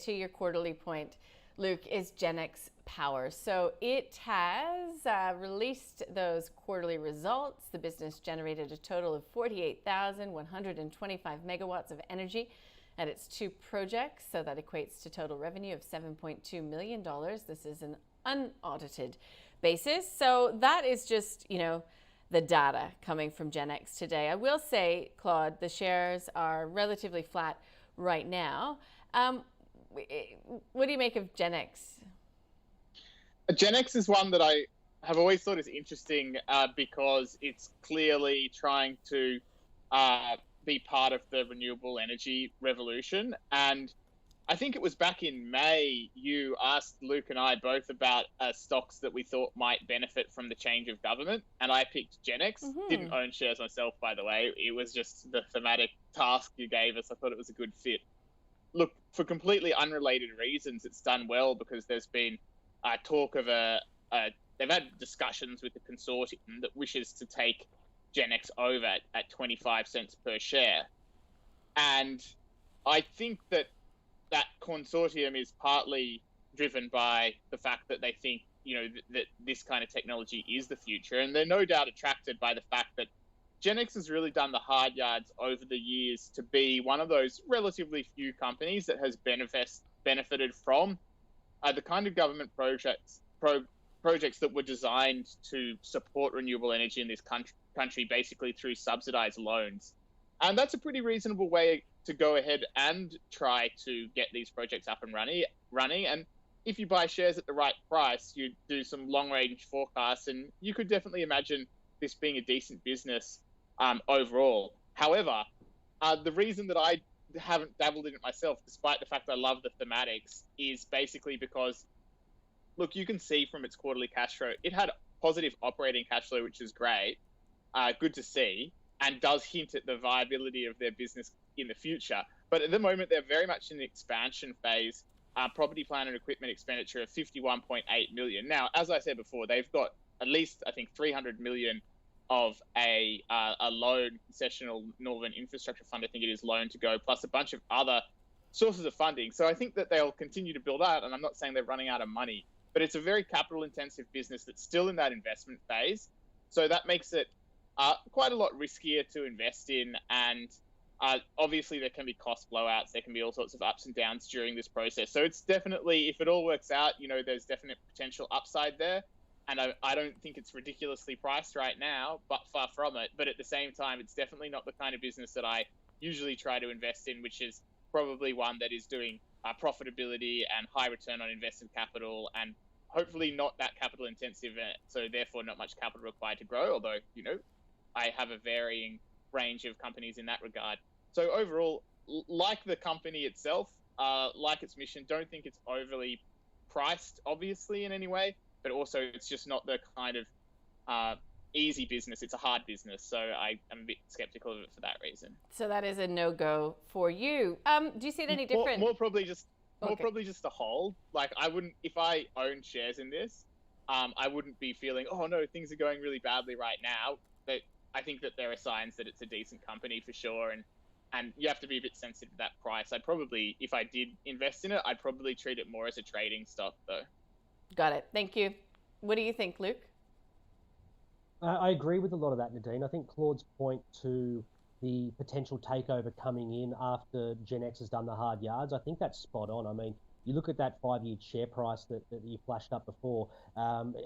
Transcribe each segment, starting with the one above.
to your quarterly point, Luke, is Genex Power. So it has released those quarterly results. The business generated a total of 48,125 megawatts of energy at its two projects. So that equates to total revenue of $7.2 million. This is an unaudited basis. So that is just, the data coming from Genex today. I will say, Claude, the shares are relatively flat right now. What do you make of Genex? Genex is one that I have always thought is interesting because it's clearly trying to be part of the renewable energy revolution. And I think it was back in May, you asked Luke and I both about stocks that we thought might benefit from the change of government. And I picked Genex. Didn't own shares myself, by the way. It was just the thematic task you gave us. I thought it was a good fit. Look, for completely unrelated reasons, it's done well because there's been talk of they've had discussions with the consortium that wishes to take Genex over at 25 cents per share. And I think that consortium is partly driven by the fact that they think, that this kind of technology is the future. And they're no doubt attracted by the fact that Genex has really done the hard yards over the years to be one of those relatively few companies that has benefited from the kind of government projects that were designed to support renewable energy in this country basically through subsidized loans. And that's a pretty reasonable way to go ahead and try to get these projects up and running. And if you buy shares at the right price, you do some long-range forecasts, and you could definitely imagine this being a decent business overall. However, the reason that I haven't dabbled in it myself, despite the fact I love the thematics, is basically because, look, you can see from its quarterly cash flow, it had positive operating cash flow, which is great, good to see, and does hint at the viability of their business in the future. But at the moment, they're very much in the expansion phase. Property, plant and equipment expenditure of $51.8 million. Now, as I said before, they've got at least, I think, $300 million of a loan, concessional Northern Infrastructure Fund, I think it is, loan to go, plus a bunch of other sources of funding. So I think that they'll continue to build out, and I'm not saying they're running out of money, but it's a very capital-intensive business that's still in that investment phase. So that makes it quite a lot riskier to invest in, and obviously there can be cost blowouts, there can be all sorts of ups and downs during this process. So it's definitely, if it all works out, there's definite potential upside there. And I don't think it's ridiculously priced right now, but far from it. But at the same time, it's definitely not the kind of business that I usually try to invest in, which is probably one that is doing profitability and high return on invested capital, and hopefully not that capital intensive, so therefore not much capital required to grow, although, I have a varying range of companies in that regard. So overall, like the company itself, like its mission, don't think it's overly priced, obviously, in any way, but also it's just not the kind of easy business. It's a hard business. So I am a bit skeptical of it for that reason. So that is a no-go for you. Do you see it any different? More probably just a hold. Like, I wouldn't, if I owned shares in this, I wouldn't be feeling, oh no, things are going really badly right now. But I think that there are signs that it's a decent company for sure, and you have to be a bit sensitive to that price. I'd probably, if I did invest in it, I'd probably treat it more as a trading stock though. Got it. Thank you. What do you think, Luke? I agree with a lot of that, Nadine. I think Claude's point to the potential takeover coming in after Genex has done the hard yards, I think that's spot on. I mean, you look at that 5-year share price that you flashed up before,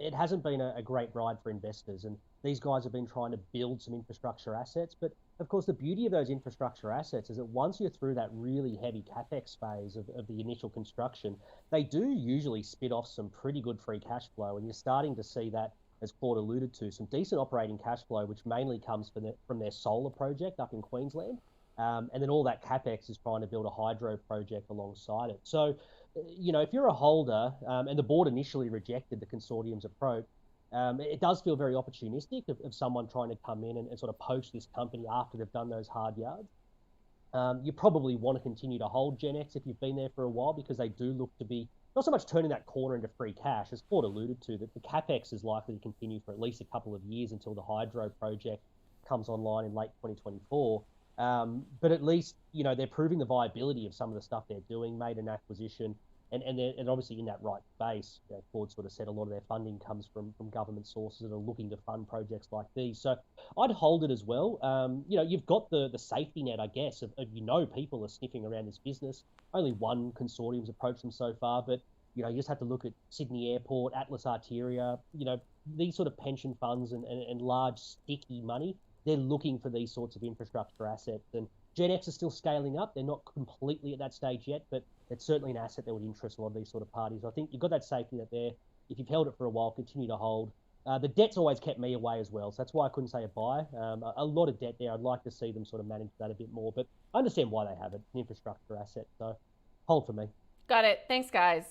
it hasn't been a great ride for investors. And these guys have been trying to build some infrastructure assets. But of course, the beauty of those infrastructure assets is that once you're through that really heavy capex phase of the initial construction, they do usually spit off some pretty good free cash flow. And you're starting to see that, as Claude alluded to, some decent operating cash flow, which mainly comes from their solar project up in Queensland. And then all that capex is trying to build a hydro project alongside it. So, if you're a holder, and the board initially rejected the consortium's approach, it does feel very opportunistic of someone trying to come in and sort of poach this company after they've done those hard yards. You probably want to continue to hold Genex if you've been there for a while, because they do look to be not so much turning that corner into free cash, as Claude alluded to, that the capex is likely to continue for at least a couple of years until the hydro project comes online in late 2024. But at least, they're proving the viability of some of the stuff they're doing, made an acquisition, and obviously in that right space. Claude sort of said a lot of their funding comes from government sources that are looking to fund projects like these. So I'd hold it as well. You've got the safety net, I guess, of people are sniffing around this business. Only one consortium's approached them so far, but you just have to look at Sydney Airport, Atlas Arteria, these sort of pension funds and large sticky money. They're looking for these sorts of infrastructure assets. And GenX is still scaling up. They're not completely at that stage yet, but it's certainly an asset that would interest a lot of these sort of parties. I think you've got that safety net there. If you've held it for a while, continue to hold. The debt's always kept me away as well, so that's why I couldn't say a buy. A lot of debt there. I'd like to see them sort of manage that a bit more, but I understand why they have it. It's an infrastructure asset, so hold for me. Got it. Thanks, guys.